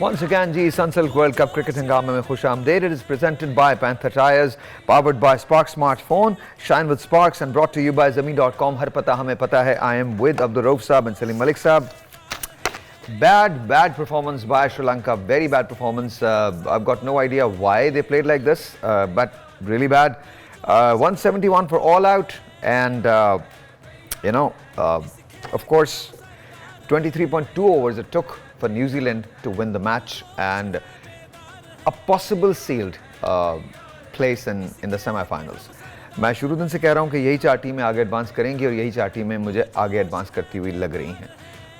Once again, जी Sunsilk World Cup cricket हंगामे में खुश आमदेद. It is presented by Panther Tires, powered by Spark Smartphone, shine with Sparks, and brought to you by Zameen.com. हर पता हमें पता है. I am with Abdul Rauf Saab and Salim Malik Saab. Bad performance by Sri Lanka. Very bad performance. I've got no idea why they played like this, but really bad. 171 for all out, and of course, 23.2 overs it took for New Zealand to win the match, and a possible sealed place in the semi-finals. मैं शुरू दिन से कह रहा हूँ कि यही चार टीमें आगे एडवांस करेंगी और यही चार टीमें मुझे आगे एडवांस करती हुई लग रही हैं.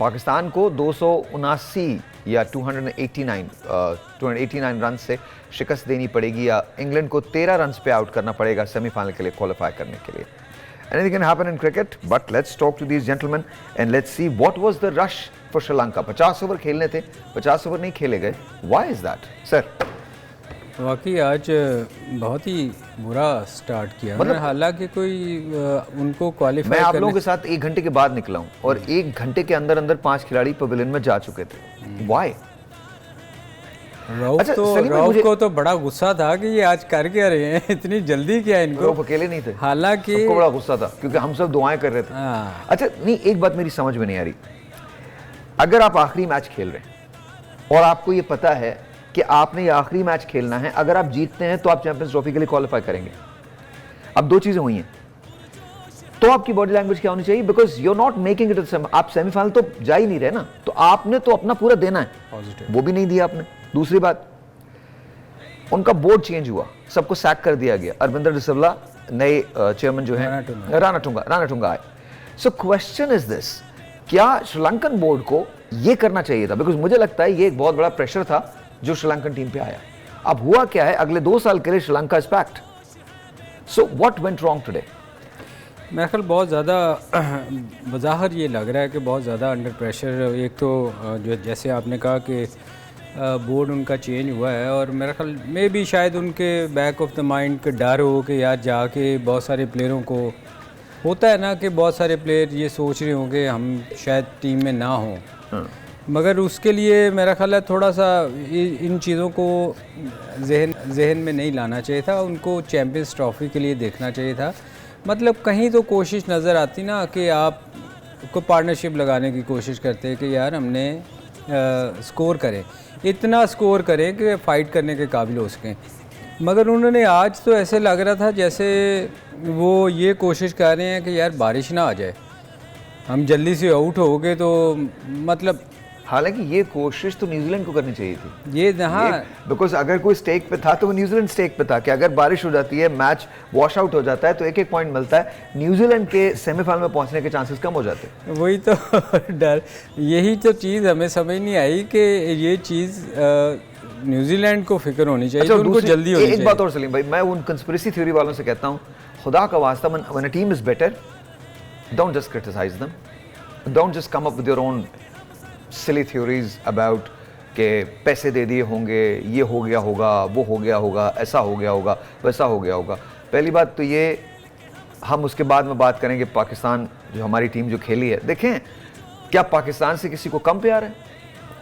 पाकिस्तान को 279 या 289 रन से शिकस्त देनी पड़ेगी या इंग्लैंड को 13 रन पे आउट करना पड़ेगा सेमीफाइनल के लिए क्वालिफाई करने के लिए. Anything can happen in cricket, but let's talk to these gentlemen and let's see what was the rush for Sri Lanka. 50 over खेलने थे, 50 ओवर नहीं खेले गए. Why is that, sir? वाकई आज बहुत ही बुरा स्टार्ट किया. मतलब हालांकि कोई उनको क्वालिफाई मैं आप लोगों के साथ 1 घंटे के बाद निकला हूँ और 1 घंटे के अंदर 5 खिलाड़ी पवेलियन में जा चुके थे. Why? रऊफ को तो बड़ा गुस्सा था कि ये आज कर क्या रहे हैं, इतनी जल्दी क्या इनको. रऊफ अकेले नहीं थे, हालांकि सबको बड़ा गुस्सा था क्योंकि हम सब दुआएं कर रहे थे. अच्छा नहीं, एक बात मेरी समझ में नहीं आ रही. अगर आप आखिरी मैच खेल रहे हैं और आपको ये पता है कि आपने ये आखिरी मैच खेलना है, अगर आप जीतते हैं तो आप चैंपियंस ट्रॉफी के लिए क्वालिफाई करेंगे. अब दो चीजें हुई हैं, तो आपकी बॉडी लैंग्वेज क्या होनी चाहिए? Because you are not making it. आप सेमीफाइनल तो जा ही नहीं रहे ना, तो आपने तो अपना पूरा देना है. वो भी नहीं दिया आपने. दूसरी बात, उनका बोर्ड चेंज हुआ, सबको सैक कर दिया गया. अरविंदर डिसिल्वा नए चेयरमैन जो है, राणा टुंगा आए. सो क्वेश्चन इज दिस, क्या श्रीलंकन बोर्ड को ये करना चाहिए था? बिकॉज मुझे लगता है ये एक बहुत बड़ा प्रेशर था जो श्रीलंकन टीम पे आया. अब हुआ क्या है, अगले 2 साल के लिए Sri Lanka is packed. So what went wrong today? मेरा ख्याल बहुत ज़्यादा बज़ाहिर ये लग रहा है कि बहुत ज़्यादा अंडर प्रेशर. एक तो जो जैसे आपने कहा कि बोर्ड उनका चेंज हुआ है, और मेरा ख्याल में भी शायद उनके बैक ऑफ द माइंड का डर हो कि यार जाके बहुत सारे प्लेयरों को होता है ना कि बहुत सारे प्लेयर ये सोच रहे होंगे हम शायद टीम में ना हों. मगर उसके लिए मेरा ख्याल है थोड़ा सा इन चीज़ों को जहन में नहीं लाना चाहिए था. उनको चैम्पियंस ट्रॉफी के लिए देखना चाहिए था. मतलब कहीं तो कोशिश नज़र आती ना कि आप को पार्टनरशिप लगाने की कोशिश करते हैं कि यार हमने स्कोर करें, इतना स्कोर करें कि फ़ाइट करने के काबिल हो सकें. मगर उन्होंने आज तो ऐसे लग रहा था जैसे वो ये कोशिश कर रहे हैं कि यार बारिश ना आ जाए, हम जल्दी से आउट हो गए. तो मतलब हालांकि ये कोशिश तो न्यूजीलैंड को करनी चाहिए थी. ये हाँ, बिकॉज अगर कोई स्टेक पे था तो वो न्यूजीलैंड स्टेक पे था कि अगर बारिश हो जाती है, मैच वॉश आउट हो जाता है तो 1-1 पॉइंट मिलता है, न्यूजीलैंड के सेमीफाइनल में पहुंचने के चांसेस कम हो जाते हैं. वही तो डर, यही तो चीज़ हमें समझ नहीं आई कि ये चीज़ न्यूजीलैंड को फिक्र होनी चाहिए. अच्छा, उनको जल्दी होनी चाहिए. एक बात और सलीम भाई, मैं उन कंस्पिरेसी थ्योरी वालों से कहता हूँ, खुदा का वास्ता, when a team is better, don't just criticise them, don't just come up with your own silly theories about के पैसे दे दिए होंगे, ये हो गया होगा, वो हो गया होगा, ऐसा हो गया होगा, वैसा हो गया होगा. पहली बात तो ये, हम उसके बाद में बात करेंगे पाकिस्तान जो हमारी टीम जो खेली है. देखें, क्या पाकिस्तान से किसी को कम प्यार है?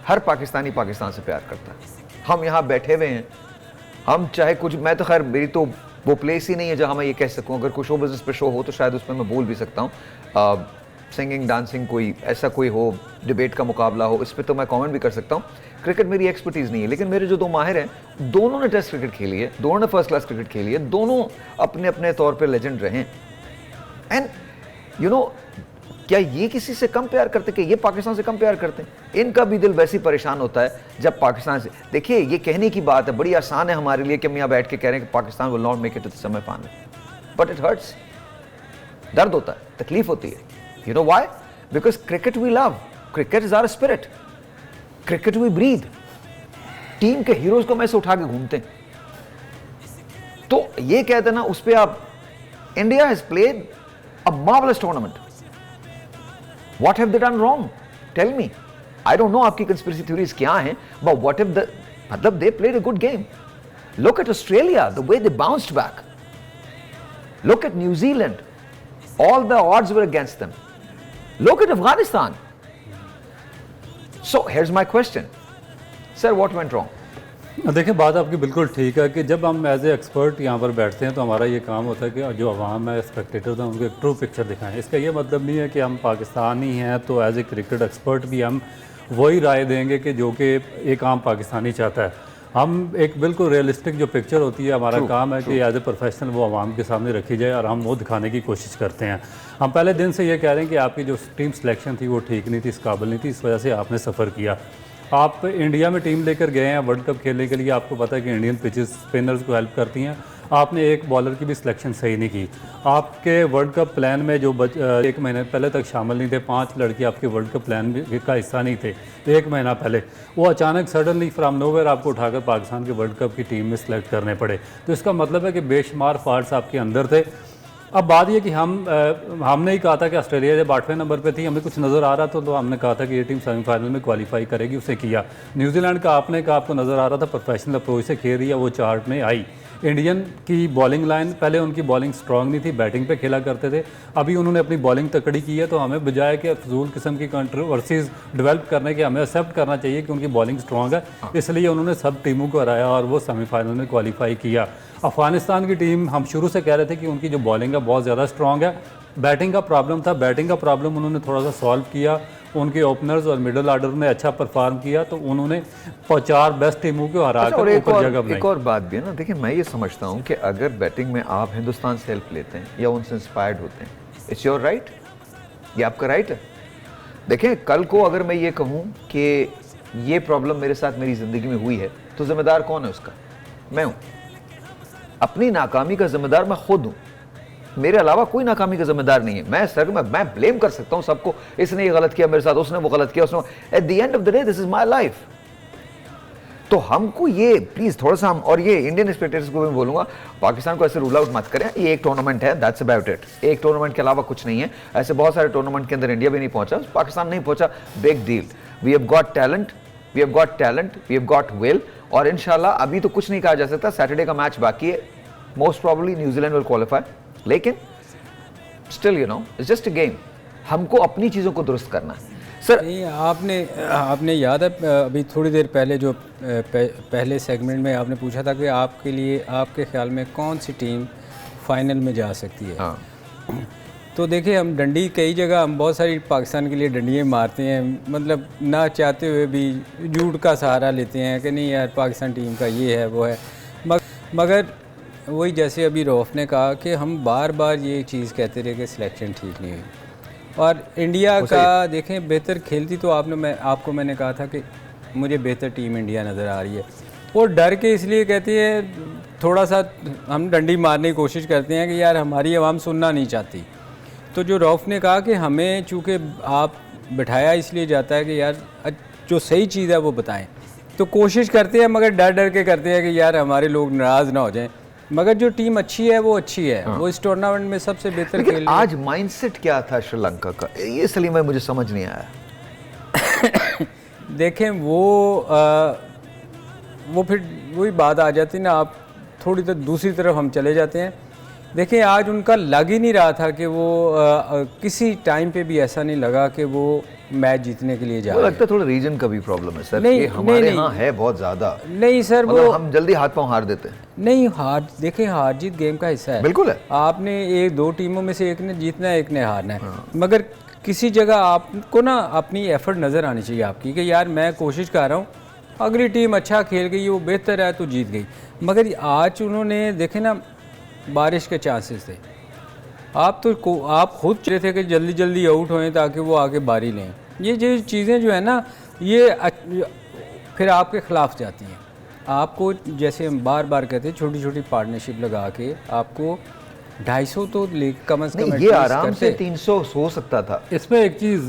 हर पाकिस्तानी पाकिस्तान से प्यार करता है. हम यहाँ बैठे हुए हैं, हम चाहे कुछ, मैं तो खैर मेरी तो वो प्लेस ही नहीं है जहाँ मैं ये कह सकूँ. अगर कोई शो बिजनेस पे शो हो तो शायद उसमें मैं बोल भी सकता हूँ. सिंगिंग, डांसिंग, कोई ऐसा कोई हो, डिबेट का मुकाबला हो, इस पर तो मैं कमेंट भी कर सकता हूँ. क्रिकेट मेरी एक्सपर्टीज़ नहीं है, लेकिन मेरे जो 2 माहिर हैं, दोनों ने टेस्ट क्रिकेट खेली है, दोनों ने फर्स्ट क्लास क्रिकेट खेली है, दोनों अपने अपने तौर पे लेजेंड रहे हैं. एंड यू नो, क्या ये किसी से कम प्यार करते कि ये पाकिस्तान से कम प्यार करते हैं? इनका भी दिल वैसे ही परेशान होता है जब पाकिस्तान से. देखिए, ये कहने की बात है, बड़ी आसान है हमारे लिए कि हम यहाँ बैठ के कह रहे हैं कि Pakistan will not make it to the semifinal, but it hurts. दर्द होता है, तकलीफ होती है. You know why? Because cricket we love. Cricket is our spirit. Cricket we breathe. Team के हीरोज को मैं से उठा के घूमते हैं. तो ये कहते ना, उस पे आप, India has played a marvellous tournament. What have they done wrong? Tell me. I don't know आपकी कंस्पिरेसी थ्योरीज क्या हैं, बट व्हाट हैव द, मतलब they played a good game. Look at Australia, the way they bounced back. Look at New Zealand, all the odds were against them. Look at Afghanistan. So here's my question. Sir what went wrong? देखिए, बात आपकी बिल्कुल ठीक है कि जब हम as a expert यहाँ पर बैठते हैं तो हमारा ये काम होता है कि जो अवाम है, स्पेक्टेटर्स हैं, उनको एक ट्रू पिक्चर दिखाएं। इसका ये मतलब नहीं है कि हम पाकिस्तानी हैं तो एज ए क्रिकेट एक्सपर्ट भी हम वही राय देंगे कि जो कि एक आम पाकिस्तानी चाहता है। हम एक बिल्कुल रियलिस्टिक जो पिक्चर होती है, हमारा काम है कि एज ए प्रोफेशनल वो आवाम के सामने रखी जाए और हम वो दिखाने की कोशिश करते हैं। हम पहले दिन से ये कह रहे हैं कि आपकी जो टीम सिलेक्शन थी वो ठीक नहीं थी, इस काबिल नहीं थी, इस वजह से आपने सफ़र किया। आप इंडिया में टीम लेकर गए हैं वर्ल्ड कप खेलने के लिए, आपको पता है कि इंडियन पिचेस स्पिनर्स को हेल्प करती हैं। आपने एक बॉलर की भी सिलेक्शन सही नहीं की। आपके वर्ल्ड कप प्लान में जो एक महीने पहले तक शामिल नहीं थे, 5 लड़के आपके वर्ल्ड कप प्लान का हिस्सा नहीं थे एक महीना पहले, वो अचानक सडनली फ्राम नोवेयर आपको उठाकर पाकिस्तान के वर्ल्ड कप की टीम में सेलेक्ट करने पड़े। तो इसका मतलब है कि बेशुमार फॉल्ट्स आपके अंदर थे। अब बात ये कि हमने ही कहा था कि ऑस्ट्रेलिया जब 8वें नंबर पे थी, हमें कुछ नज़र आ रहा था तो हमने कहा था कि ये टीम सेमीफाइनल में क्वालिफाई करेगी, उसे किया। न्यूजीलैंड का आपने कहा आपको नज़र आ रहा था प्रोफेशनल अप्रोच से खेल रही है, वो चार्ट में आई। इंडियन की बॉलिंग लाइन, पहले उनकी बॉलिंग स्ट्रांग नहीं थी, बैटिंग पे खेला करते थे, अभी उन्होंने अपनी बॉलिंग तकड़ी की है। तो हमें बजाय कि फजूल किस्म की कंट्रोवर्सीज डेवलप करने के, हमें एक्सेप्ट करना चाहिए कि उनकी बॉलिंग स्ट्रांग है, इसलिए उन्होंने सब टीमों को हराया और वो सेमीफाइनल में क्वालिफाई किया। अफ़गानिस्तान की टीम हम शुरू से कह रहे थे कि उनकी जो बॉलिंग है बहुत ज़्यादा स्ट्रांग है, बैटिंग का प्रॉब्लम था, बैटिंग का प्रॉब्लम उन्होंने थोड़ा सा सॉल्व किया। उनके ओपनर्स और मिडल ऑर्डर ने अच्छा परफॉर्म किया, तो उन्होंने 4 बेस्ट टीमों को हरा कर ऊपर जगह बनाई। एक और बात भी है ना, देखिए मैं ये समझता हूँ कि अगर बैटिंग में आप हिंदुस्तान से हेल्प लेते हैं या उनसे इंस्पायर्ड होते हैं, इट्स योर राइट, ये आपका राइट है। देखें, कल को अगर मैं ये कहूँ कि ये प्रॉब्लम मेरे साथ मेरी ज़िंदगी में हुई है तो जिम्मेदार कौन है उसका? मैं हूँ। अपनी नाकामी का जिम्मेदार मैं खुद हूँ, मेरे अलावा कोई नाकामी का जिम्मेदार नहीं है। मैं ब्लेम कर सकता हूँ सबको, इसने ये गलत किया मेरे साथ, उसने वो गलत किया, उसने। At the end of the day this is my life. तो हमको ये प्लीज थोड़ा सा और ये इंडियन स्पेक्टेटर्स को भी बोलूंगा, पाकिस्तान को ऐसे रूल आउट मत करें। ये एक टूर्नामेंट है, दैट्स अबाउट इट। एक टूर्नामेंट के अलावा कुछ नहीं है। ऐसे बहुत सारे टूर्नामेंट के अंदर इंडिया भी नहीं पहुंचा, पाकिस्तान नहीं पहुंचा, big deal. We have got talent, we have got will, और इंशाल्लाह अभी तो कुछ नहीं कहा जा सकता। सैटरडे का मैच बाकी है, most probably New Zealand will qualify, लेकिन still you know it's just a game. हमको अपनी चीज़ों को दुरुस्त करना है। सर आपने याद है अभी थोड़ी देर पहले जो पहले सेगमेंट में आपने पूछा था कि आपके लिए, आपके ख्याल में कौन सी टीम फाइनल में जा सकती है? हाँ। तो देखिए, हम डंडी कई जगह, हम बहुत सारी पाकिस्तान के लिए डंडियाँ मारते हैं, मतलब ना चाहते हुए भी झूठ का सहारा लेते हैं कि नहीं यार पाकिस्तान टीम का ये है वो है। मगर वही जैसे अभी रौफ ने कहा कि हम बार बार ये चीज़ कहते रहे कि सिलेक्शन ठीक नहीं हुई, और इंडिया का देखें बेहतर खेलती तो आपको मैंने कहा था कि मुझे बेहतर टीम इंडिया नज़र आ रही है। वो डर के इसलिए कहती है, थोड़ा सा हम डंडी मारने की कोशिश करते हैं कि यार हमारी आवाम सुनना नहीं चाहती। तो जो रौफ ने कहा कि हमें चूँकि आप बिठाया इसलिए जाता है कि यार जो सही चीज़ है वो बताएं, तो कोशिश करते हैं मगर डर डर के करते हैं कि यार हमारे लोग नाराज़ ना हो जाएं। मगर जो टीम अच्छी है वो अच्छी है। हाँ। वो इस टूर्नामेंट में सबसे बेहतर खेल रही है। आज माइंडसेट क्या था श्रीलंका का, ये सलीम भाई मुझे समझ नहीं आया। देखें वो फिर वही बात आ जाती ना, आप थोड़ी तो दूसरी तरफ हम चले जाते हैं। देखिए, आज उनका लग ही नहीं रहा था कि वो किसी टाइम पे भी ऐसा नहीं लगा कि वो मैच जीतने के लिए जा रहे हैं। लगता है थोड़ा रीजन का भी प्रॉब्लम है सर, नहीं, ये हमारे यहाँ है बहुत ज़्यादा। नहीं सर, मतलब वो हम जल्दी हाथ पांव हार देते हैं। नहीं, देखें हार जीत गेम का हिस्सा है, बिल्कुल है। आपने एक दो टीमों में से एक ने जीतना है, एक ने हारना है। हाँ। मगर किसी जगह आपको ना अपनी एफर्ट नज़र आनी चाहिए आपकी कि यार मैं कोशिश कर रहा हूँ, अगली टीम अच्छा खेल गई, वो बेहतर है तो जीत गई। मगर आज उन्होंने देखे ना, बारिश के चांसेस थे, आप खुद चाहते थे कि जल्दी जल्दी आउट होएं ताकि वो आगे बारी लें। ये जो चीज़ें जो है ना, ये फिर आपके ख़िलाफ़ जाती हैं। आपको, जैसे हम बार बार कहते हैं, छोटी छोटी पार्टनरशिप लगा के आपको 250 तो कम से कम ये आराम से 300 हो सकता था। इसमें एक चीज़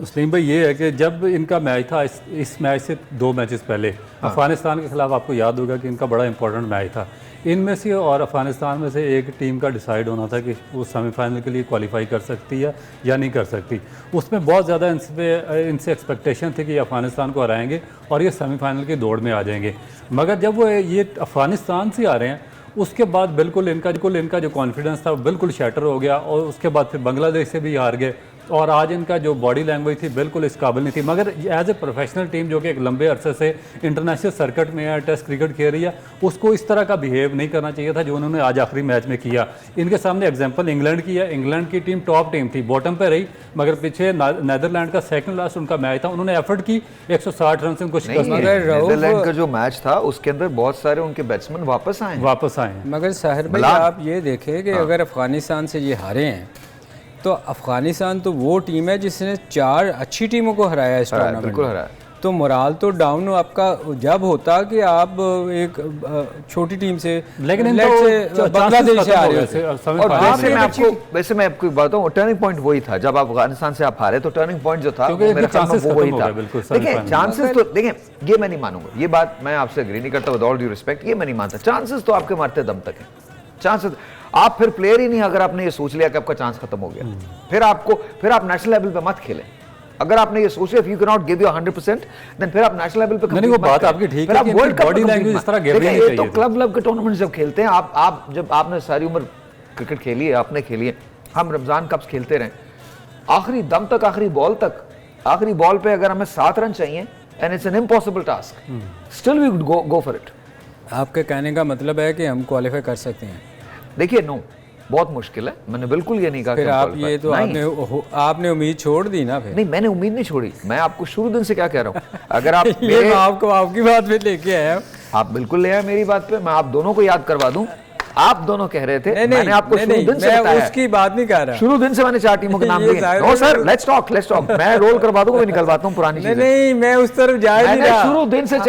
सलीम भाई ये है कि जब इनका मैच था, इस मैच से 2 मैचेस पहले अफगानिस्तान के खिलाफ, आपको याद होगा कि इनका बड़ा इंपॉर्टेंट मैच था। इनमें से और अफगानिस्तान में से एक टीम का डिसाइड होना था कि वो सेमीफाइनल के लिए क्वालिफाई कर सकती है या नहीं कर सकती। उसमें बहुत ज़्यादा इनसे एक्सपेक्टेशन थी कि अफगानिस्तान को हराएंगे और ये सेमीफाइनल की दौड़ में आ जाएंगे। मगर जब वो ये अफगानिस्तान से आ रहे हैं, उसके बाद बिल्कुल इनका जो कॉन्फिडेंस था बिल्कुल शैटर हो गया, और उसके बाद फिर बांग्लादेश से भी हार गए, और आज इनका जो बॉडी लैंग्वेज थी बिल्कुल इस काबिल नहीं थी। मगर एज ए प्रोफेशनल टीम जो कि एक लंबे अरसे से इंटरनेशनल सर्किट में है, टेस्ट क्रिकेट खेल रही है, उसको इस तरह का बिहेव नहीं करना चाहिए था जो उन्होंने आज आखिरी मैच में किया। इनके सामने एग्जाम्पल इंग्लैंड की है। इंग्लैंड की टीम टॉप टीम थी, बॉटम पे रही, मगर पीछे नीदरलैंड का सेकंड लास्ट उनका मैच था, उन्होंने एफर्ट की 160 रन से उनको शिकस्त दी। नीदरलैंड का जो मैच था उसके अंदर बहुत सारे उनके बैट्समैन वापस आए हैं। मगर साहिर भाई आप ये देखें कि अगर अफगानिस्तान से ये हारे हैं तो अफगानिस्तान तो वो टीम है जिसने 4 अच्छी टीमों को हराया इस टूर्नामेंट में। तो मोराल तो डाउन आपका जब होता कि आप एक छोटी टीम से, लेकिन बांग्लादेश से आ रहे थे। और वैसे मैं आपको बात बताऊं, टर्निंग पॉइंट वही था जब अफगानिस्तान से आप हारे, तो टर्निंग पॉइंट जो था मेरे ख्याल में वो वही था। देखिए चांसेस तो देखिए, ये मैं नहीं मानूंगा, ये बात मैं आपसे एग्री नहीं करता, विद ऑल ड्यू रिस्पेक्ट, ये मैं नहीं मानता। चांसेस तो आपके मरते दम तक है। चांसेस आप फिर प्लेयर ही नहीं, अगर आपने ये सोच लिया कि आपका चांस खत्म हो गया, फिर आप नेशनल लेवल पे मत खेलें। अगर आपने ये सोचा if you can not give your 100%, then फिर आप नेशनल लेवल पे नहीं, वो बात आपकी ठीक है कि बॉडी लैंग्वेज इस तरह गिरनी नहीं चाहिए। तो क्लब के टूर्नामेंट जब खेलते हैं, आप जब आपने सारी उम्र क्रिकेट खेली है, आपने खेली है, हम रमजान कप्स खेलते रहे, आखिरी दम तक, आखिरी बॉल पे अगर हमें 7 रन चाहिए and it's an impossible task, still we would go for it. आपके कहने का मतलब है कि हम क्वालिफाई कर सकते हैं? देखिए नो, बहुत मुश्किल है, मैंने बिल्कुल ये नहीं कहा। फिर आप ये तो आपने उम्मीद छोड़ दी ना फिर? नहीं, मैंने उम्मीद नहीं छोड़ी, मैं आपको शुरू दिन से क्या कह रहा हूँ। अगर आप ये आपको आपकी बात पे लेके आया, आप बिल्कुल ले आए मेरी बात पे, मैं आप दोनों को याद करवा दूं। आप दोनों कह रहे थे, मैंने आपको शुरू दिन से बताया, उसकी बात नहीं कर रहा, शुरू दिन से मैंने 4 टीमों के नाम दिए। नो सर, लेट्स टॉक, मैं रोल करवा दूंगा, निकलवाता हूं पुरानी चीजें। नहीं, मैं उस तरफ जा ही नहीं रहा। शुरू दिन से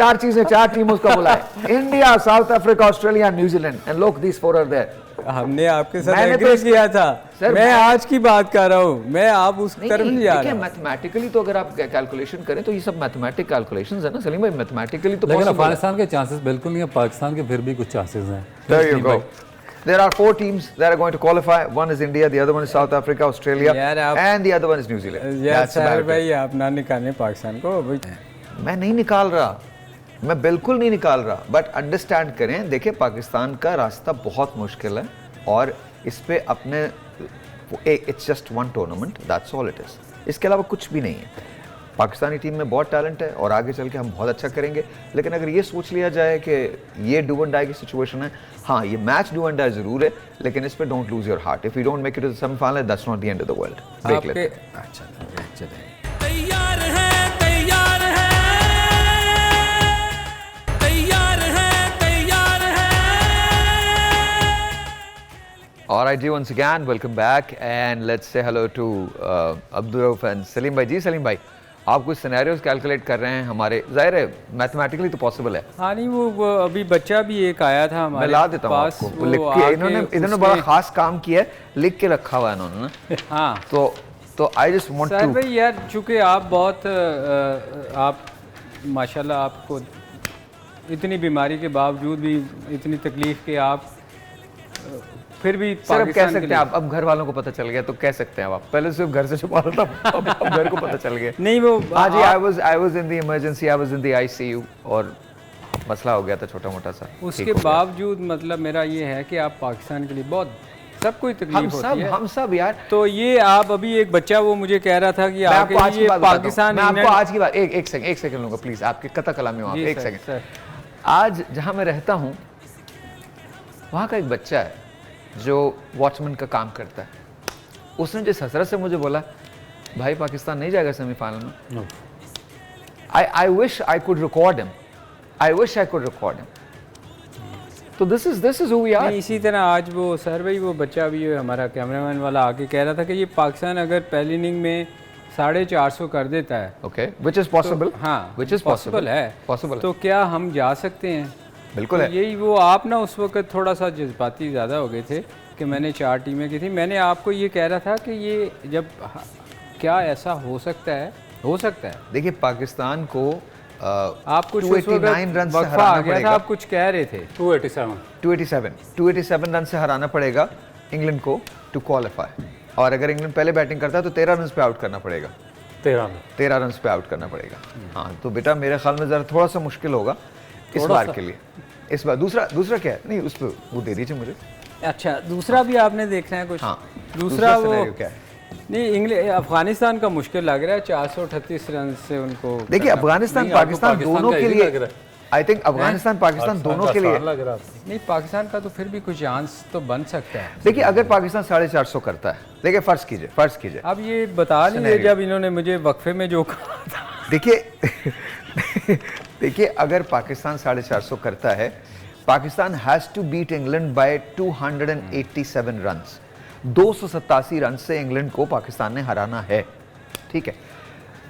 4 टीमों का बोला है, India, South Africa, Australia, New Zealand, and look these 4 are there. हमने आपके साथ एग्री किया था सर, मैं आज की बात कर रहा हूँ, मैं आप उस तरफ नहीं जा रहा। मैथमेटिकली तो अगर आप कैलकुलेशन करें तो ये सब मैथमेटिक कैलकुलेशंस है ना सलीम भाई, मैथमेटिकली तो। लेकिन अफगानिस्तान के चांसेस बिल्कुल नहीं है, पाकिस्तान के फिर भी कुछ चांसेस हैं। There you go. There are 4 teams that are going to qualify. One is India, the other one is South Africa, Australia, and the other one is New Zealand. यार भाई आप ना निकालें पाकिस्तान को। मैं नहीं निकाल रहा, मैं बिल्कुल नहीं निकाल रहा, बट अंडरस्टैंड करें। देखिए पाकिस्तान का रास्ता बहुत मुश्किल है और इस पे अपने it's just 1 tournament, that's all it is, इसके अलावा कुछ भी नहीं है। पाकिस्तानी टीम में बहुत टैलेंट है और आगे चल के हम बहुत अच्छा करेंगे, लेकिन अगर ये सोच लिया जाए कि ये डू एंड डाई की सिचुएशन है, हाँ ये मैच डू एंड डाई जरूर है, लेकिन इस पे don't lose your heart. If you don't make it to the semifinal, that's not the end of the world. देख लेते हैं। अच्छा चलिए, तैयार है, तैयार है, तैयार है, तैयार है। All right, ji, once again, welcome back and let's say hello to Abdul Rauf and Salim भाई। जी सलीम भाई, आप कुछ सिनेरियोज कैलकुलेट कर रहे हैं हमारे, जाहिर है मैथमेटिकली तो पॉसिबल है। हाँ नहीं, वो अभी बच्चा भी एक आया था हमारे, मैं ला देता हूँ आपको, लिख के इन्होंने बड़ा खास काम किया है, लिख के रखा हुआ है इन्होंने ना। हाँ तो आई जस्ट वांट टू भाई यार, चूँकि आप बहुत आप माशाल्लाह, आपको इतनी बीमारी के बावजूद भी इतनी तकलीफ के आप फिर भी सर अब कह सकते हैं आप, अब घर वालों को पता चल गया तो कह सकते हैं आप, पहले सिर्फ घर से छुपा रहा था, अब घर को पता चल गया। नहीं वो हाँ जी, I was in the emergency, I was in the ICU और मसला हो गया था छोटा मोटा सा। उसके बावजूद मतलब मेरा ये है कि आप पाकिस्तान के लिए बहुत सबको तकलीफ होती है, हम सब यार। तो ये आप अभी एक बच्चा वो मुझे कह रहा था कि आपके लिए पाकिस्तान, मैं आपको आज की बात एक सेकंड लूंगा प्लीज, आपके कथा कलामी में आप एक सेकंड। आज जहां मैं रहता हूं वहां का एक बच्चा है जो वॉचमैन का काम करता है, उसने जिस हसरत से मुझे बोला भाई पाकिस्तान नहीं जाएगा सेमीफाइनल में, I wish I could record him, तो this is who we are. इसी तरह आज वो सर भाई, वो बच्चा भी हमारा कैमरामैन वाला आके कह रहा था कि ये पाकिस्तान अगर पहली इनिंग में 450 कर देता है, ओके, व्हिच इज पॉसिबल, हाँ व्हिच इज पॉसिबल है, तो क्या हम जा सकते हैं? बिल्कुल तो है। यही वो आप ना उस वक्त थोड़ा सा जज्बाती ज़्यादा हो गए थे कि मैंने 4 टीमें की थी, मैंने आपको ये कह रहा था कि ये जब क्या ऐसा हो सकता है। देखिए पाकिस्तान को आप कुछ 289 रन से वक्फा हराना आ गया पड़ेगा, था, आप कुछ कह रहे थे। 287 रन से हराना पड़ेगा इंग्लैंड को टू क्वालिफाई, और अगर इंग्लैंड पहले बैटिंग करता है तो 13 रन पे आउट करना पड़ेगा, 13 रन पे आउट करना पड़ेगा। हाँ तो बेटा मेरे ख्याल में जरा थोड़ा सा मुश्किल होगा इस बार के लिए। इस बार दूसरा क्या है, नहीं उस पर वो दे दीजिए मुझे। अच्छा दूसरा भी आपने देखना है कुछ? हाँ दूसरा वो क्या है? नहीं, अफगानिस्तान का मुश्किल लग रहा है 438 रन से उनको। देखिए अफगानिस्तान नहीं, आपको पाकिस्तान पाकिस्तान दोनों का के यही लिए लग रहा है। आई थिंक अफगानिस्तान पाकिस्तान दोनों के लिए लग रहा है। नहीं, पाकिस्तान का तो फिर भी कुछ चांस तो बन सकता है। देखिए अगर पाकिस्तान 450 करता है, देखिए फर्ज कीजिए अब ये बता नहीं रहे जब इन्होंने मुझे वक्फे में जो कहा था। देखिए देखिए अगर पाकिस्तान 450 करता है, Pakistan has to beat England by 287 runs. 287 run से इंग्लैंड को पाकिस्तान ने हराना है, ठीक है।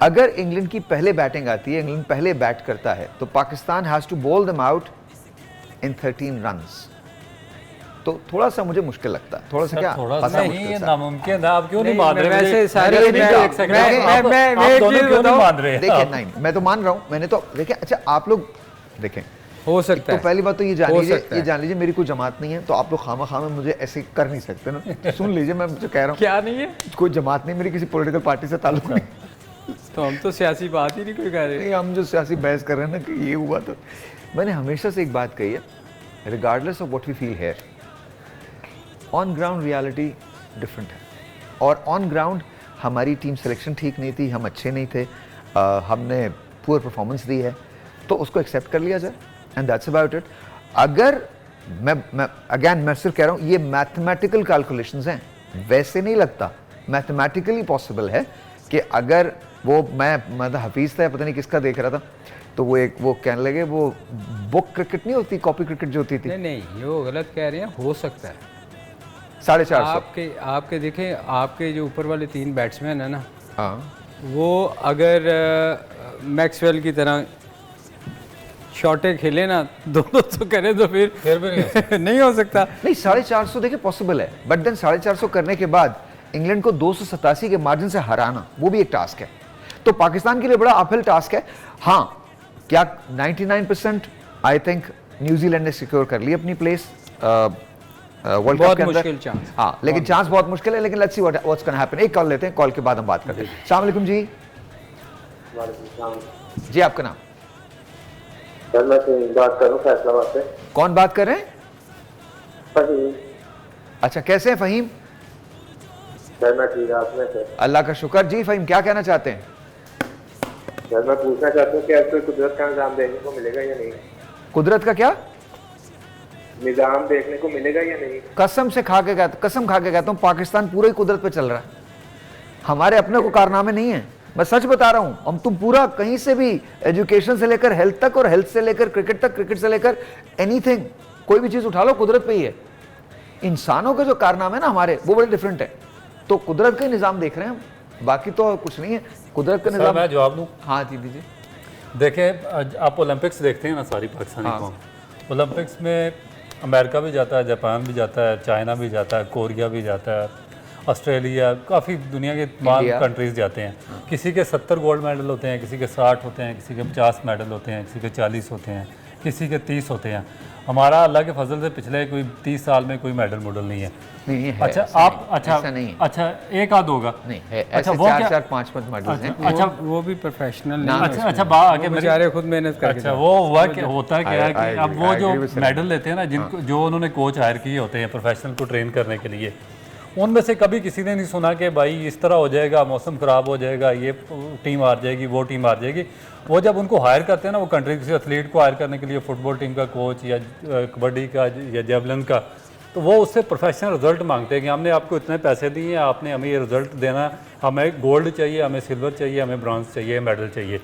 अगर इंग्लैंड की पहले बैटिंग आती है, इंग्लैंड पहले बैट करता है, तो Pakistan has to bowl them out in 13 runs. तो थोड़ा सा मुझे मुश्किल लगता है, थोड़ा सा क्या थोड़ा फंसा सा मुश्किल नहीं, ये सा। नामुमकिन है। आप क्यों नहीं नहीं, मान रहे? मैं वैसे मुझे- सारे- मुझे- मैं- एक सेकंड, मैं- आप- मैं- आप मैं एक दोनों चीज़ क्यों नहीं बताऊं? मान रहे? देखिए आप- नहीं, मैं तो मान रहा हूं, मैंने तो देखिए, अच्छा आप लोग देखें, हो सकता तो है। पहली बात तो ये जान हो लीजिए, सकता ये है। जान लीजिए मेरी कोई जमात नहीं है, तो आप लोग खामा में मुझे ऐसे कर नहीं सकते ना। सुन लीजिए, मैं मुझे कह रहा हूँ क्या नहीं है, कोई जमात नहीं, मेरी किसी पॉलिटिकल पार्टी से ताल्लुक नहीं। तो हम तो सियासी बात ही नहीं कोई कर रहे। नहीं, हम जो सियासी बहस कर रहे हैं ना कि ये हुआ, तो मैंने हमेशा से एक बात कही है, regardless of what we feel here, on ground reality different है। और ऑन ग्राउंड हमारी टीम सिलेक्शन ठीक नहीं थी, हम अच्छे नहीं थे, हमने पुअर परफॉर्मेंस दी है, तो उसको एक्सेप्ट कर लिया जाए एंड दैट्स अबाउट इट। अगर मैं सिर्फ कह रहा हूँ ये मैथमेटिकल कैलकुलेशंस हैं, वैसे नहीं लगता, मैथमेटिकली पॉसिबल है कि अगर वो मैं हफीज़ था, पता नहीं किसका देख रहा था, तो वो कहने लगे वो बुक क्रिकेट नहीं होती, कॉपी क्रिकेट जो होती थी, नहीं नहीं, ये वो गलत कह रहे हैं, हो सकता है। 450। आपके देखें, आपके जो ऊपर वाले 3 बैट्समैन है ना, हाँ, वो अगर मैक्सवेल की तरह शॉटे खेले ना दोनों तो करे तो फिर भी नहीं नहीं हो सकता। नहीं 450 देखिए पॉसिबल है, बट देन 450 करने के बाद इंग्लैंड को 287 के मार्जिन से हराना, वो भी एक टास्क है, तो पाकिस्तान के लिए बड़ा अपहिल टास्क है। हाँ, क्या 99% आई थिंक न्यूजीलैंड ने सिक्योर कर ली अपनी प्लेस वर्ल्ड कप बहुत के अंदर। मुश्किल चांस। हाँ, लेकिन चांस बहुत मुश्किल है, लेकिन let's see what's gonna happen. एक कॉल लेते हैं, कॉल के बाद हम बात करते हैं। अस्सलाम वालेकुम जी। जी, आपका नाम? सर मैं बात कर रहा हूँ फैसलाबाद से। कौन बात कर रहे हैं? फहीम। अच्छा, कैसे हैं फ़हीम? सर मैं ठीक, आप में सर? अल्लाह का शुक्र। जी फ़हीम, क्या कहना चाहते हैं? सर मैं पूछना चाहता हूँ कि अब कोई कुदरत का निज़ाम देखने को मिलेगा या नहीं? कुदरत का क्या निज़ाम देखने को मिलेगा या नहीं? कसम खा के कहता हूँ, पाकिस्तान पूरा ही कुदरत पे चल रहा है, हमारे अपने को कारनामे नहीं है। मैं सच बता रहा हूँ, हम तुम पूरा कहीं से भी, एजुकेशन से लेकर हेल्थ तक, और हेल्थ से लेकर क्रिकेट तक, क्रिकेट से लेकर एनीथिंग, कोई भी चीज़ उठा लो कुदरत पे ही है। इंसानों के जो कारनामे ना हमारे, वो बड़े डिफरेंट है। तो कुदरत का निज़ाम देख रहे हैं हम, बाकी तो कुछ नहीं है, कुदरत का निज़ाम। मैं जवाब दूँ? हाँ जी, दीजिए। देखें, आप ओलंपिक्स देखते हैं ना, सारी पाकिस्तानी हाँ। कौम, ओलंपिक्स में अमेरिका भी जाता है, जापान भी जाता है, चाइना भी जाता है, कोरिया भी जाता है, ऑस्ट्रेलिया, काफ़ी दुनिया के तमाम इंडिया। कंट्रीज़ जाते हैं। किसी के 70 गोल्ड मेडल होते हैं, किसी के 60 होते हैं, किसी के 50 मेडल होते हैं, किसी के 40 होते हैं, किसी के 30 होते हैं। हमारा अल्लाह के फजल से पिछले कोई 30 साल में कोई मेडल मुडल नहीं है। नहीं है, अच्छा, ऐसा आप नहीं, अच्छा ऐसा नहीं है। अच्छा, एक आध होगा नहीं है, अच्छा, ऐसे वो 4-4, क्या- 5-5 मेडल्स हैं। अच्छा, वो भी प्रोफेशनल ना, नहीं। अच्छा अच्छा, आगे मेरी- बेचारे खुद मेहनत करके अच्छा, जाते वो हुआ कि होता क्या है I कि अब agree, वो I जो agree with Salim. मेडल लेते हैं ना, जिनको जो उन्होंने कोच हायर किए होते हैं प्रोफेशनल को ट्रेन करने के लिए, उनमें से कभी किसी ने नहीं सुना कि भाई इस तरह हो जाएगा, मौसम ख़राब हो जाएगा, ये टीम हार जाएगी, वो टीम हार जाएगी। वो जब उनको हायर करते हैं ना, वो कंट्री किसी एथलीट को हायर करने के लिए, फुटबॉल टीम का कोच या कबड्डी का या जेवलिन का, तो वो उससे प्रोफेशनल रिजल्ट मांगते हैं कि हमने आपको इतने पैसे दिए हैं, आपने हमें ये रिजल्ट देना, हमें गोल्ड चाहिए, हमें सिल्वर चाहिए, हमें ब्रॉन्ज चाहिए, मेडल चाहिए।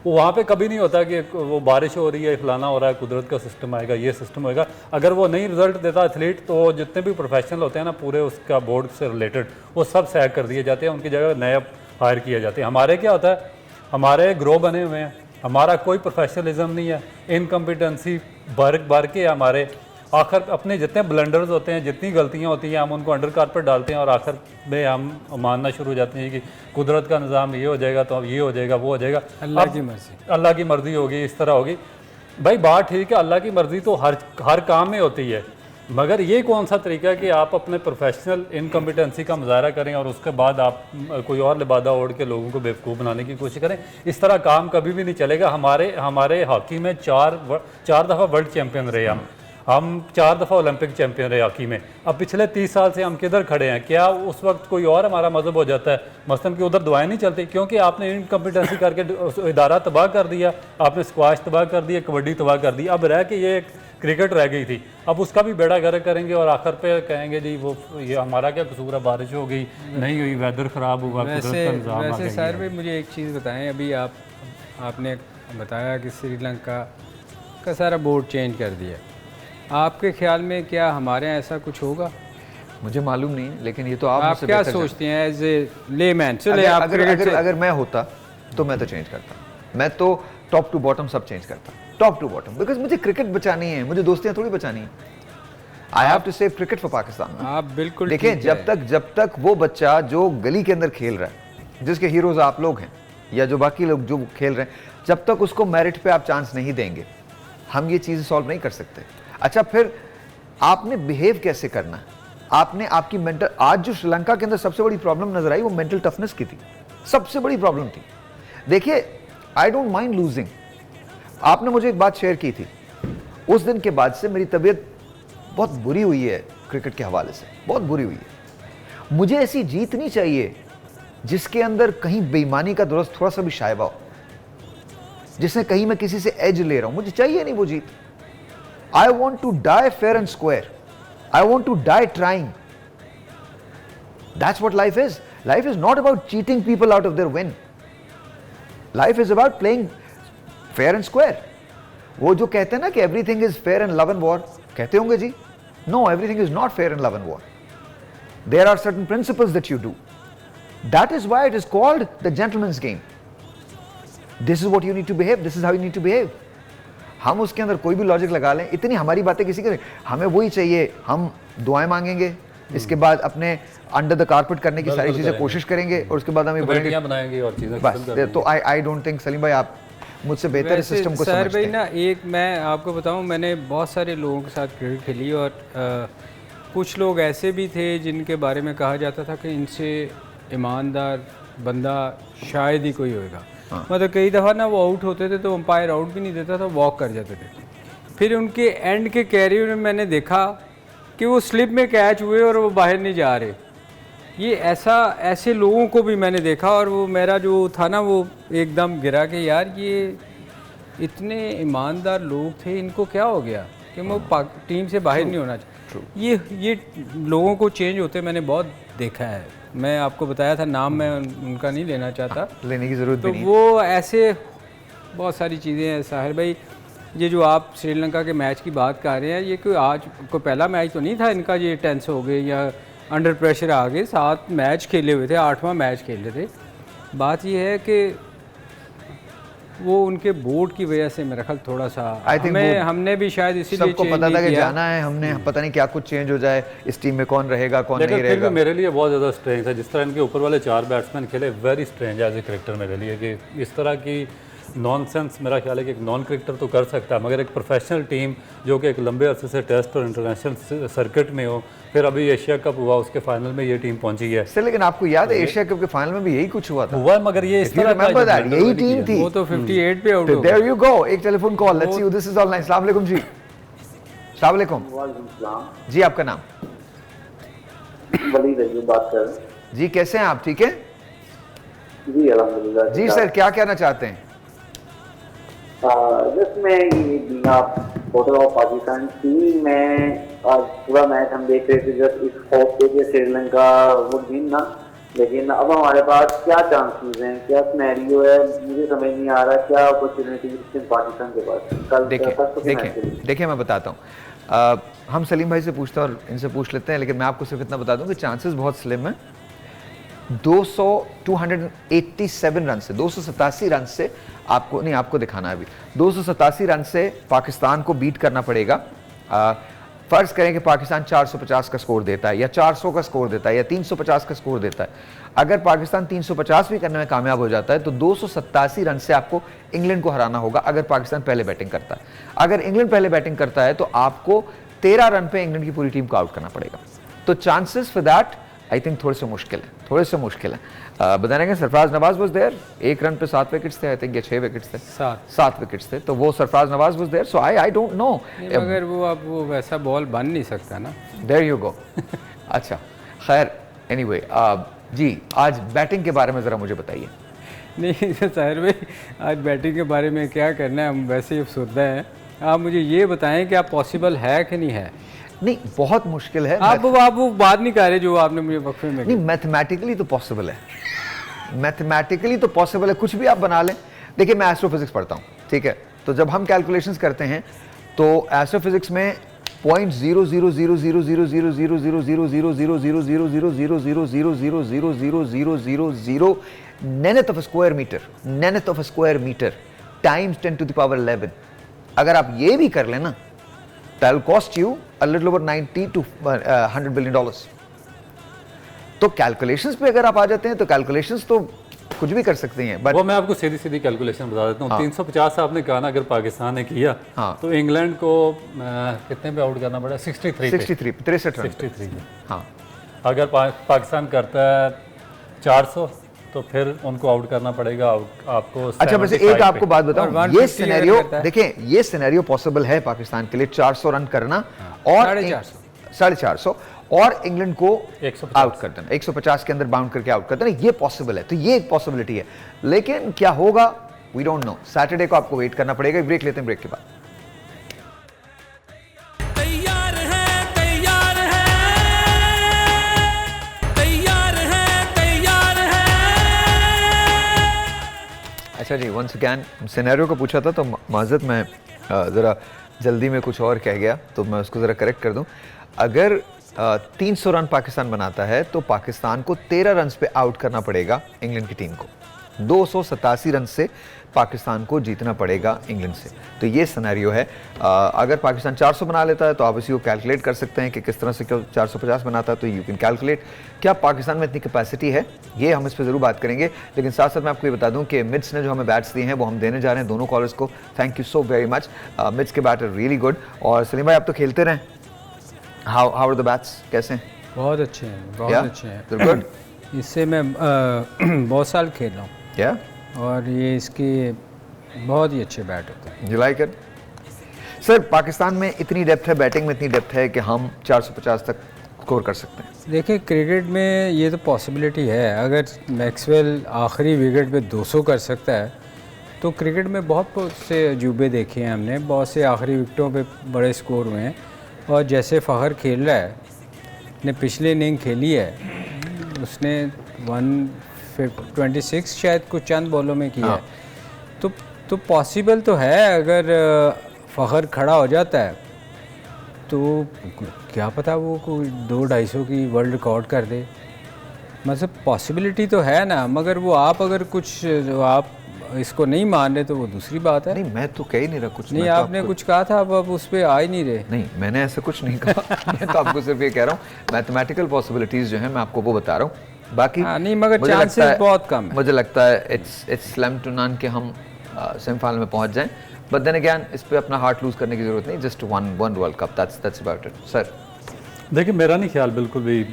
वो वहाँ पे कभी नहीं होता कि वो बारिश हो रही है, फलाना हो रहा है, कुदरत का सिस्टम आएगा, ये सिस्टम होएगा। अगर वो नहीं रिजल्ट देता एथलीट, तो जितने भी प्रोफेशनल होते हैं ना पूरे उसका बोर्ड से रिलेटेड, वो सब सैक कर दिए जाते हैं, उनकी जगह नया हायर किए जाते हैं। हमारे क्या होता है, हमारे ग्रो बने हुए हैं, हमारा कोई प्रोफेशनलिज्म नहीं है, इनकम्पिटेंसी भर के हमारे आखिर अपने जितने ब्लंडर्स होते हैं, जितनी गलतियां होती हैं, हम उनको अंडर कारपेट डालते हैं और आखिर में हम मानना शुरू हो जाते हैं कि कुदरत का निज़ाम ये हो जाएगा, तो अब ये हो जाएगा, वो हो जाएगा, अल्लाह अब की मर्जी। अल्लाह की मर्जी होगी, इस तरह होगी। भाई बात ठीक है, अल्लाह की मर्जी तो हर काम में होती है, मगर ये कौन सा तरीका है कि आप अपने प्रोफेशनल इनकम्पिटेंसी का मुजाहरा करें और उसके बाद आप कोई और लिबादा ओढ़ के लोगों को बेवकूफ़ बनाने की कोशिश करें। इस तरह काम कभी भी नहीं चलेगा। हमारे हॉकी में चार दफ़ा वर्ल्ड चैम्पियन रहे हम। हम 4 दफ़ा ओलंपिक चैंपियन रहे हॉकी में। अब पिछले 30 साल से हम किधर खड़े हैं? क्या उस वक्त कोई और हमारा मजहब हो जाता है, मसलन कि उधर दुआएं नहीं चलती? क्योंकि आपने इनकम्पिटेंसी करके इदारा तबाह कर दिया, आपने स्क्वाश तबाह कर दिया, कबड्डी तबाह कर दी, अब रह के ये क्रिकेट रह गई थी। अब उसका भी बेड़ा गर्क करेंगे और आखिर पे कहेंगे जी वो ये हमारा क्या कसूर है, बारिश हो गई नहीं हुई, वेदर ख़राब हुआ, कुदरत का निज़ाम आ वैसे गया। सर भाई मुझे एक चीज़ बताएं, अभी आपने बताया कि श्रीलंका का सारा बोर्ड चेंज कर दिया, आपके ख्याल में क्या हमारे यहाँ ऐसा कुछ होगा? मुझे मालूम नहीं है, लेकिन ये तो आप आप मुझसे क्या बेहतर सोचते हैं एज ए लेमैन? जानते हैं। अगर मैं होता तो मैं तो चेंज करता, मैं तो टॉप टू बॉटम सब चेंज करता, टॉप टू बॉटम, बिकॉज मुझे क्रिकेट बचानी है, मुझे दोस्तियां थोड़ी बचानी है। I have to save cricket for Pakistan. आप बिल्कुल देखिए, जब तक वो बच्चा जो गली के अंदर खेल रहा है, जिसके हीरोज आप लोग हैं या जो बाकी लोग जो खेल रहे हैं, जब तक उसको मेरिट पे आप चांस नहीं देंगे, हम ये चीज़ें सॉल्व नहीं कर सकते। अच्छा, फिर आपने बिहेव कैसे करना है, आपने आपकी मेंटल, आज जो श्रीलंका के अंदर सबसे बड़ी प्रॉब्लम नजर आई वो मेंटल टफनेस की थी, सबसे बड़ी प्रॉब्लम थी। देखिए, आई डोंट माइंड लूजिंग। आपने मुझे एक बात शेयर की थी, उस दिन के बाद से मेरी तबीयत बहुत बुरी हुई है, क्रिकेट के हवाले से बहुत बुरी हुई है। मुझे ऐसी जीत नहीं चाहिए जिसके अंदर कहीं बेईमानी का दुरुस्त थोड़ा सा भी शायबा हो, जिसमें कहीं मैं किसी से एज ले रहा हूं, मुझे चाहिए नहीं वो जीत। I want to die fair and square, I want to die trying. That's what life is. Life is not about cheating people out of their win, life is about playing fair and square. वो जो कहते हैं ना कि everything is fair and love and war, कहते होंगे जी, no, everything is not fair and love and war. There are certain principles that you do, that is why it is called the gentleman's game. This is what you need to behave, this is how you need to behave. हम उसके अंदर कोई भी logic लगा लें, इतनी हमारी बातें किसी के, हमें वही चाहिए, हम दुआएं मांगेंगे, इसके बाद अपने अंडर द कारपेट करने की सारी चीजें कोशिश करेंगे और उसके बाद हम बनाएंगे और चीज़ें बस। तो आई डोंट थिंक, सलीम भाई आप मुझसे बेहतर इस सिस्टम को सर समझते भाई हैं। ना, एक मैं आपको बताऊं, मैंने बहुत सारे लोगों के साथ क्रिकेट खेली और कुछ लोग ऐसे भी थे जिनके बारे में कहा जाता था कि इनसे ईमानदार बंदा शायद ही कोई होएगा। मतलब कई दफ़ा ना वो आउट होते थे तो अंपायर आउट भी नहीं देता था, वॉक कर जाते थे। फिर उनके एंड के कैरियर में मैंने देखा कि वो स्लिप में कैच हुए और वो बाहर नहीं जा रहे। ये ऐसे लोगों को भी मैंने देखा और वो मेरा जो था ना वो एकदम गिरा कि यार ये इतने ईमानदार लोग थे, इनको क्या हो गया कि वो टीम से बाहर नहीं होना चाहिए। ये लोगों को चेंज होते मैंने बहुत देखा है। मैं आपको बताया था, नाम मैं उनका नहीं लेना चाहता, लेने की जरूरत तो भी नहीं। वो ऐसे बहुत सारी चीज़ें हैं। साहिर भाई, ये जो आप श्रीलंका के मैच की बात कर रहे हैं, ये कोई आज कोई पहला मैच तो नहीं था इनका, ये टेंस हो गए या अंडर प्रेशर आ गए। 7 मैच खेले हुए थे, 8वां मैच खेल रहे थे। बात ये है कि वो उनके बोर्ड की वजह से मेरा ख्याल थोड़ा सा हमने भी शायद इसीलिए सबको पता था कि जाना है, हमने पता नहीं क्या कुछ चेंज हो जाए, इस टीम में कौन रहेगा कौन नहीं रहेगा। मेरे लिए बहुत ज़्यादा स्ट्रेंज है जिस तरह इनके ऊपर वाले 4 बैट्समैन खेले, very strange as a cricketer मेरे लिए, कि इस तरह की नॉनसेंस मेरा ख्याल है कि एक नॉन क्रिकेटर तो कर सकता है, मगर एक प्रोफेशनल टीम जो कि एक लंबे अरसे से टेस्ट और इंटरनेशनल सर्किट में हो, फिर अभी एशिया कप हुआ उसके फाइनल में ये टीम पहुंची है। सर लेकिन आपको याद है एशिया कप के फाइनल में भी यही कुछ हुआ था, मगर ये इस तरह यही टीम थी, वो तो 58 पे आउट हो गया। देयर यू गो, एक telephone call, let's see who this is online. अस्सलाम वालेकुम जी। अस्सलाम वालेकुम जी, आपका नाम? वलीद है, बात कर रहे हैं जी, कैसे हैं आप? ठीक है जी, अल्हम्दुलिल्लाह जी। सर क्या कहना चाहते हैं? जिसमें ये बिना फोटो ऑफ पाकिस्तान टीम में आज पूरा मैच हम देख रहे थे, जब इस होप पे कि श्रीलंका वो दिन ना, लेकिन अब हमारे पास क्या चांसेस हैं, क्या सिनेरियो है, मुझे समझ नहीं आ रहा क्या अपॉर्चुनिटी पाकिस्तान के पास कल। देखिए मैं बताता हूँ, हम सलीम भाई से पूछते हैं और इनसे पूछ लेते हैं, लेकिन मैं आपको सिर्फ इतना बता दूं कि चांसेस बहुत स्लिम है। 287 रन से, 287 रन से आपको नहीं, आपको दिखाना है अभी, 287 रन से पाकिस्तान को बीट करना पड़ेगा। फर्ज करें कि पाकिस्तान 450 का स्कोर देता है या 400 का स्कोर देता है या 350 का स्कोर देता है। अगर पाकिस्तान 350 भी करने में कामयाब हो जाता है तो 287 रन से आपको इंग्लैंड को हराना होगा अगर पाकिस्तान पहले बैटिंग करता है। अगर इंग्लैंड पहले बैटिंग करता है तो आपको 13 रन पे इंग्लैंड की पूरी टीम को आउट करना पड़ेगा। तो chances for that I think थोड़े से मुश्किल है बताने के Sarfaraz Nawaz was there, 1 run पे 7 विकेट्स थे, आई थिंक, या 6 विकेट्स थे, 7 विकेट्स थे, तो वो Sarfaraz Nawaz was there, so I don't know. मगर वो अब वो वैसा बॉल बन नहीं सकता ना। There you go. अच्छा खैर, एनीवे जी, आज बैटिंग के बारे में ज़रा मुझे बताइए। नहीं साहिर भाई, आज बैटिंग के बारे में क्या करना है, हम वैसे ही अफसरदा हैं। आप मुझे ये बताएं कि आप पॉसिबल है कि नहीं है। नहीं, बहुत मुश्किल है। आप वो बात नहीं कर रहे जो आपने मुझे वक्फे में नहीं, मैथमेटिकली तो पॉसिबल है, मैथमेटिकली तो पॉसिबल है, कुछ भी आप बना लें। देखिए, मैं एस्ट्रोफिजिक्स पढ़ता हूँ, ठीक है, तो जब हम कैलकुलेशंस करते हैं तो एस्ट्रोफिजिक्स में 0.00000000000000000000000 nth of a square meter times 10 to the power 11, अगर आप ये भी कर लेना, that'll cost you a little over 90 to $100 billion। तो कैलकुलेशंस पे अगर आप आ जाते हैं तो कैलकुलेशंस तो कुछ भी कर सकते हैं, बट वो मैं आपको सीधी सीधी कैलकुलेशन बता देता हूँ। हाँ। 350 आपने कहा ना, अगर पाकिस्तान ने किया हाँ। तो इंग्लैंड को कितने पे आउट करना पड़ा? 63 पे। 63 रन। 63 पे। हाँ, अगर पाकिस्तान करता है 400 तो फिर उनको आउट करना पड़ेगा आपको। अच्छा, वैसे एक आपको बात बताऊं, और ये 150 सिनेरियो अगर करता है। देखें, ये सिनेरियो पॉसिबल है पाकिस्तान के लिए 400 रन करना और 450 और इंग्लैंड को 150 आउट कर देना, 150 के अंदर बाउंड करके आउट कर देना, ये पॉसिबल है। तो ये एक पॉसिबिलिटी है, लेकिन क्या होगा वी डोंट नो। सैटरडे को आपको वेट करना पड़ेगा। ब्रेक लेते हैं, ब्रेक के बाद तैयार है, तैयार है, तैयार है, तैयार है। अच्छा जी, वंस अगैन सिनेरियो को पूछा था तो माजरत, मैं ज़रा जल्दी में कुछ और कह गया, तो मैं उसको ज़रा करेक्ट कर दूं। अगर 300 रन पाकिस्तान बनाता है तो पाकिस्तान को 13 रन पे आउट करना पड़ेगा इंग्लैंड की टीम को। 287 रन से पाकिस्तान को जीतना पड़ेगा इंग्लैंड से। तो ये सिनेरियो है। अगर पाकिस्तान 400 बना लेता है तो आप इसी को कैलकुलेट कर सकते हैं कि किस तरह से 450 बनाता है, तो यू कैन कैलकुलेट। क्या पाकिस्तान में इतनी कैपेसिटी है, ये हम इस पर ज़रूर बात करेंगे। लेकिन साथ साथ मैं आपको ये बता दूं कि मिड्स ने जो हमें बैट्स दिए हैं वो हम देने जा रहे हैं दोनों कॉलर्स को। Thank you so very much. Mids के बैट आर रियली गुड। और सलीम भाई, आप तो खेलते रहें, हाउ आर द बैट्स, कैसे हैं? बहुत अच्छे हैं, बहुत Yeah? अच्छे हैं। They're good? इससे मैं बहुत साल खेल रहा हूँ Yeah? और ये इसके बहुत ही अच्छे बैट होते हैं। You like it? Sir, Pakistan में इतनी डेप्थ है, बैटिंग में इतनी डेप्थ है कि हम 450 तक स्कोर कर सकते हैं। देखिए, क्रिकेट में ये तो पॉसिबिलिटी है। अगर मैक्सवेल आखिरी विकेट पे 200 कर सकता है तो क्रिकेट में बहुत से अजूबे देखे हैं हमने, बहुत से आखिरी विकेटों पे बड़े स्कोर हुए हैं। और जैसे फ़खर खेल रहा है, ने पिछले इनिंग खेली है, उसने 126 शायद कुछ चंद बॉलों में किया है। तो पॉसिबल तो है, अगर फ़खर खड़ा हो जाता है तो क्या पता वो कोई 200-250 की वर्ल्ड रिकॉर्ड कर दे। मतलब पॉसिबिलिटी तो है ना, मगर वो आप अगर कुछ आप इसको नहीं मान रहे तो वो दूसरी बात है। नहीं, मैं तो कह ही नहीं रहा कुछ। नहीं, मैं तो आपने कुछ कहा था, अब उस पर आ ही नहीं रहे। नहीं, मैंने ऐसा कुछ नहीं कहा। मैं तो आपको सिर्फ ये कह रहा हूँ, मैथमेटिकल पॉसिबिलिटीज़ जो हैं मैं आपको वो बता रहा हूँ। बाकी नहीं, मगर मुझे चांसेस लगता है- बहुत कम है। मुझे लगता है इट्स स्लैम टू नन कि हम सेमीफाइनल में पहुंच जाएं। बट देन अगेन, इस पे अपना हार्ट लूज करने की जरूरत नहीं। Just one world cup, that's about it. Sir, देखिए, मेरा नहीं ख्याल बिल्कुल भी।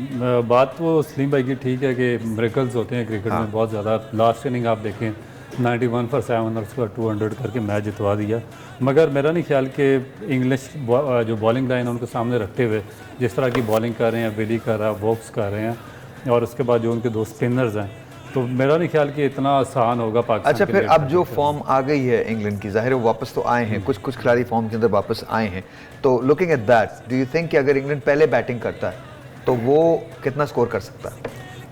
बात वो सलीम भाई की ठीक है कि मिरेकल्स होते हैं क्रिकेट में बहुत ज़्यादा। लास्ट इनिंग आप देखें 91 for 7 और उसके बाद 200 करके मैच जितवा दिया। मगर मेरा नहीं ख्याल कि इंग्लिश जो बॉलिंग लाइन है उनको सामने रखते हुए जिस तरह की बॉलिंग कर रहे हैं, विली कर रहा है, वॉक्स कर रहे हैं, और उसके बाद जो उनके दो स्पिनर्स हैं, तो मेरा नहीं ख्याल कि इतना आसान होगा पाकिस्तान अच्छा, के फिर लिए अब जो फॉर्म आ गई है इंग्लैंड की, जाहिर है वो वापस तो आए हैं, कुछ खिलाड़ी फॉर्म के अंदर वापस आए हैं। तो looking at that, do you think कि अगर इंग्लैंड पहले बैटिंग करता है तो वो कितना स्कोर कर सकता है?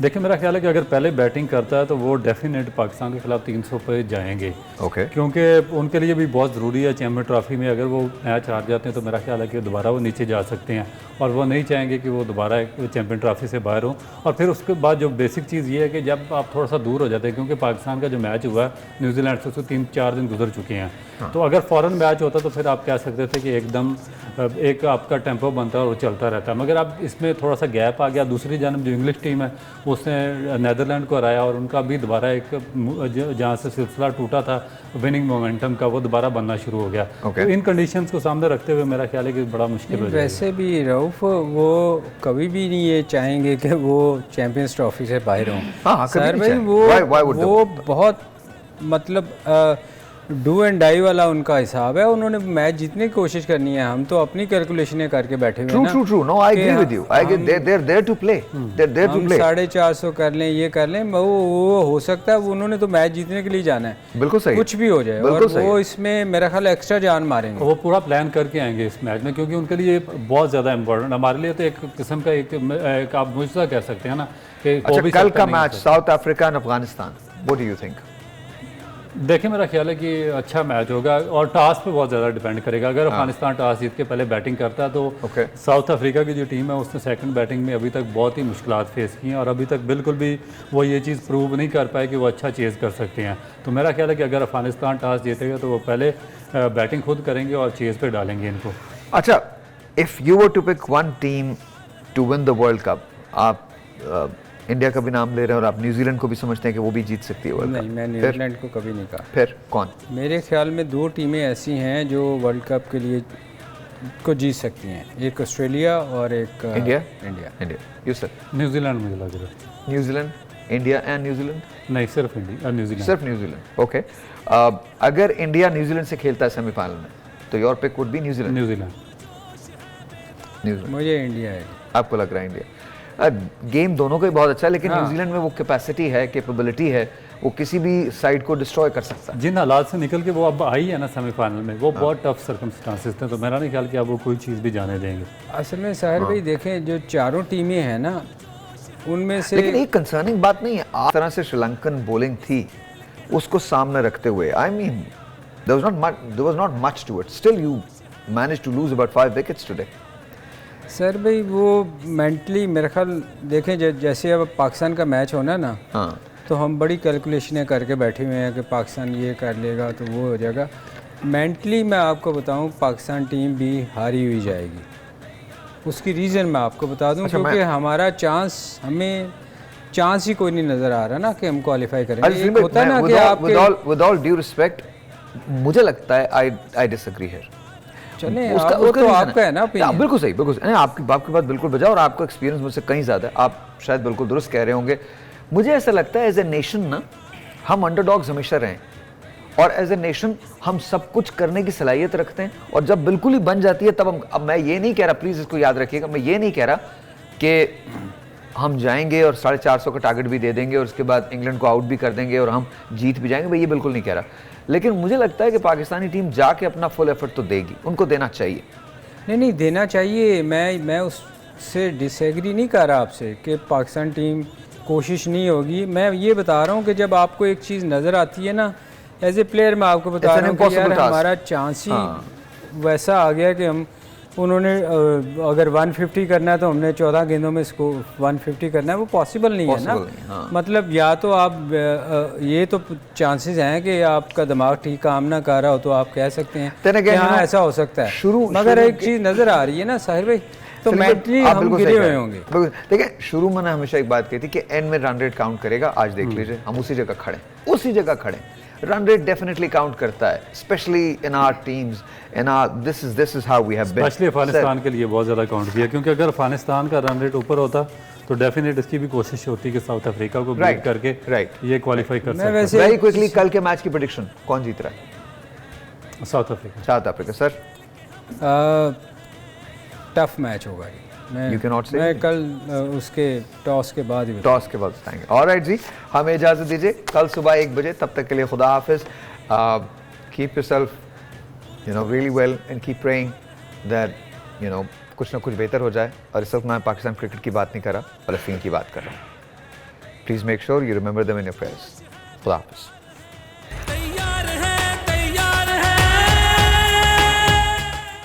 देखिए, मेरा ख्याल है कि अगर पहले बैटिंग करता है तो वो डेफिनेट पाकिस्तान के खिलाफ 300 पे जाएंगे। ओके। क्योंकि उनके लिए भी बहुत ज़रूरी है चैम्पियन ट्रॉफी में। अगर वो मैच हार जाते हैं तो मेरा ख्याल है कि दोबारा वो नीचे जा सकते हैं, और वो नहीं चाहेंगे कि वो दोबारा चैम्पियन ट्रॉफी से बाहर हों। और फिर उसके बाद जो बेसिक चीज़ ये है कि जब आप थोड़ा सा दूर हो जाते हैं, क्योंकि पाकिस्तान का जो मैच हुआ है न्यूजीलैंड से, उसको 3-4 दिन गुजर चुके हैं। तो अगर फ़ौरन मैच होता तो फिर आप कह सकते थे कि एकदम एक आपका टेम्पो बनता है और वो चलता रहता है। मगर अब इसमें थोड़ा सा गैप आ गया। दूसरी जानब जो इंग्लिश टीम है उसने नीदरलैंड को हराया और उनका भी दोबारा एक जहाँ से सिलसिला टूटा था विनिंग मोमेंटम का, वो दोबारा बनना शुरू हो गया। Okay. तो इन कंडीशंस को सामने रखते हुए मेरा ख्याल है कि बड़ा मुश्किल हो जाएगा। वैसे भी रऊफ वो कभी भी नहीं ये चाहेंगे कि वो चैंपियंस ट्रॉफी से बाहर हों। हाँ, कभी सर नहीं भाई चाहेंगे। Why would they? वो बहुत मतलब डू एंड डाई वाला उनका हिसाब है। उन्होंने मैच जीतने की कोशिश करनी है, हम तो अपनी कैलकुलेशनें करके बैठे हुए हैं ना। True. No, I agree with you. They're there to play. They're there to हम play. 450 कर लें, ये कर लें, वो हो सकता है। उन्होंने तो मैच जीतने के लिए जाना है, बिल्कुल सही। कुछ भी हो जाए, और बिल्कुल सही वो है। इसमें मेरा ख्याल एक्स्ट्रा जान मारेंगे। वो पूरा प्लान करके आएंगे इस मैच में, क्योंकि उनके लिए बहुत ज़्यादा इंपॉर्टेंट, हमारे लिए तो एक किस्म का एक आप मुझसे कह सकते हैं ना कि हो अच्छा, भी कल सकता का नहीं मैच हो सकता। South Africa and Afghanistan, what do you think? देखिए मेरा ख्याल है कि अच्छा मैच होगा और टॉस पे बहुत ज़्यादा डिपेंड करेगा। अगर अफगानिस्तान टॉस जीत के पहले बैटिंग करता है तो Okay. साउथ अफ्रीका की जो टीम है उसने सेकंड बैटिंग में अभी तक बहुत ही मुश्किलात फेस की हैं और अभी तक बिल्कुल भी वो ये चीज़ प्रूव नहीं कर पाए कि वो अच्छा चेज़ कर सकते हैं। तो मेरा ख्याल है कि अगर अफगानिस्तान टॉस जीतेगा तो वो पहले बैटिंग खुद करेंगे और चेज़ पे डालेंगे इनको। अच्छा, if you were to pick one team to win the world cup, आप इंडिया का भी नाम ले रहे हैं और आप न्यूजीलैंड को भी समझते हैं कि वो भी जीत सकती है वर्ल्ड नहीं, मैं कप, न्यूजीलैंड को कभी नहीं कहा। फिर कौन? मेरे ख्याल में 2 टीमें ऐसी हैं जो वर्ल्ड कप के लिए को जीत सकती हैं, एक ऑस्ट्रेलिया और एक India. India. You sir? New Zealand मुझे लग रहा है। New Zealand, India and New Zealand? नहीं, सिर्फ इंडिया, न्यूजीलैंड। सिर्फ न्यूजीलैंड। ओके, अगर इंडिया न्यूजीलैंड से खेलता है सेमीफाइनल में तो your pick would be New Zealand? New Zealand. मुझे इंडिया है। आपको लग रहा है इंडिया? गेम दोनों का ही बहुत अच्छा है, लेकिन हाँ। न्यूजीलैंड में वो कैपेसिटी है, कैपेबिलिटी है, वो किसी भी साइड को डिस्ट्रॉय कर सकता है। जिन हालात से निकल के वो अब आई है ना सेमीफाइनल में, वो बहुत टफ सर्कमस्टांसिस थे, तो मेरा नहीं ख्याल कि अब वो कोई चीज़ भी जाने देंगे। असल में साहिर भाई देखें, जो चारों टीमें हैं ना उनमें से लेकिन एक कंसर्निंग बात नहीं है, आप तरह से श्रीलंकन बॉलिंग थी उसको सामने रखते हुए, I mean there was not much to it, still you manage to lose about 5 wickets today. Sir भाई वो मेंटली मेरे ख्याल देखें जैसे अब पाकिस्तान का मैच होना ना, हाँ, तो हम बड़ी कैलकुलेशनें करके बैठे हुए हैं कि पाकिस्तान ये कर लेगा तो वो हो जाएगा। मेंटली मैं आपको बताऊं, पाकिस्तान टीम भी हारी हुई जाएगी। उसकी रीज़न मैं आपको बता दूं, अच्छा, क्योंकि हमारा हमें चांस ही कोई नहीं नज़र आ रहा ना कि हम क्वालिफाई करेंगे। एक होता है ना कि आपके विद ऑल ड्यू रिस्पेक्ट, मुझे लगता है आई डिसएग्री हियर। चले उसका वो तो reason आपका है ना opinion। बिल्कुल सही, बिल्कुल सही। नहीं, आपकी बात बिल्कुल बजा और आपका एक्सपीरियंस मुझसे कहीं ज़्यादा है, आप शायद बिल्कुल दुरुस्त कह रहे होंगे। मुझे ऐसा लगता है एज ए नेशन ना, हम अंडरडॉग्स हमेशा रहे और एज ए नेशन हम सब कुछ करने की सलाहियत रखते हैं, और जब बिल्कुल ही बन जाती है तब हम, अब मैं ये नहीं कह रहा, प्लीज़ इसको याद रखिएगा, मैं ये नहीं कह रहा कि हम जाएंगे और 450 का टारगेट भी दे देंगे और उसके बाद इंग्लैंड को आउट भी कर देंगे और हम जीत भी जाएंगे, मैं ये बिल्कुल नहीं कह रहा। लेकिन मुझे लगता है कि पाकिस्तानी टीम जाके अपना फुल एफर्ट तो देगी, उनको देना चाहिए। नहीं देना चाहिए। मैं उससे डिसएग्री नहीं कर रहा आपसे कि पाकिस्तान टीम कोशिश नहीं होगी। मैं ये बता रहा हूँ कि जब आपको एक चीज़ नज़र आती है ना, एज ए प्लेयर मैं आपको बता रहा हूँ कि यार हमारा चांस ही वैसा आ गया कि हम उन्होंने अगर 150 करना है तो हमने 14 गेंदों में इसको 150 करना है, वो पॉसिबल नहीं है ना। हाँ। मतलब या तो आप ये तो चांसेस हैं कि आपका दिमाग ठीक काम ना कर रहा हो, तो आप कह सकते हैं कि हाँ ऐसा हो सकता है। मगर एक चीज़ नज़र आ रही है ना साहिर भाई, तो मेंटली हम गिरे हुए होंगे। देखिए, शुरू में हमेशा एक बात कही थी कि एंड में रन रेट काउंट करेगा। आज देख लीजिए, हम उसी जगह खड़े। रन रेट डेफिनेटली काउंट करता है, specially in our teams, in our this is how we have been. Specially Afghanistan के लिए बहुत ज़्यादा काउंट किया, क्योंकि अगर अफगानिस्तान का रन रेट ऊपर होता तो डेफिनेट इसकी भी कोशिश होती कि साउथ अफ्रीका को बीट करके ये क्वालिफाई कर सकते हैं। वेरी क्विकली, कल के मैच की प्रेडिक्शन, कौन जीत रहा है? South Africa. Sir, tough match होगा ये। मैं कल उसके टॉस के बाद बताएंगे। ऑलराइट जी, हमें इजाज़त दीजिए, कल सुबह 1 बजे। तब तक के लिए खुदा हाफिज़। Keep yourself really well and keep praying that कुछ ना कुछ बेहतर हो जाए। और इस वक्त मैं पाकिस्तान क्रिकेट की बात नहीं कर रहा, फ़लस्तीन की बात कर रहा हूँ। Please make sure you remember them in your prayers. खुदा हाफिज़।